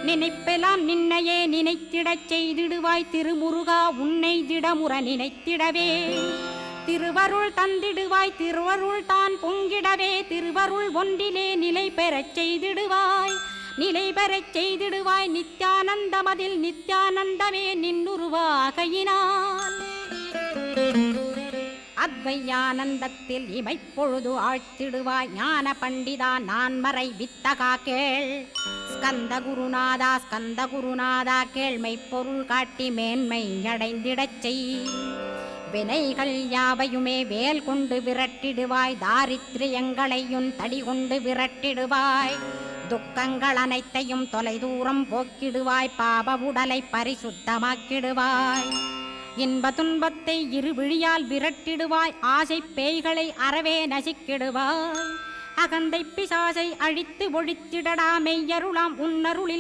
நினைப்பெல்லாம் நின்னையே நினைத்திடச் செய்திடுவாய் திருமுருகா உன்னை திடமுற நினைத்திடவே திருவருள் தந்திடுவாய் திருவருள் தான் பொங்கிடவே திருவருள் ஒன்றிலே நிலை பெறச் செய்திடுவாய் நிலை பெறச் செய்திடுவாய் நித்யானந்தமதில் நித்யானந்தமே நின்னுருவாகையினால் அத்வையானந்தத்தில் இமைப்பொழுது ஆழ்த்திடுவாய் ஞான பண்டிதா நான் மறை வித்தகா கேள் ஸ்கந்த குருநாதா கேள்மை பொருள் காட்டி மேன்மை அடைந்திடச் செய் வினைகள் யாவையுமே வேல் கொண்டு விரட்டிடுவாய் தாரித்ரியங்களையும் தடி கொண்டு விரட்டிடுவாய் துக்கங்கள் அனைத்தையும் தொலைதூரம் போக்கிடுவாய் பாப உடலை பரிசுத்தமாக்கிடுவாய் இன்ப துன்பத்தை இருவிழியால் விரட்டிடுவாய் ஆசை பேய்களை அறவே நசிக்கிடுவாய் அகந்தை பிசாசை அழித்து ஒழித்திடடா மெய்யருளாம் உன்னருளில்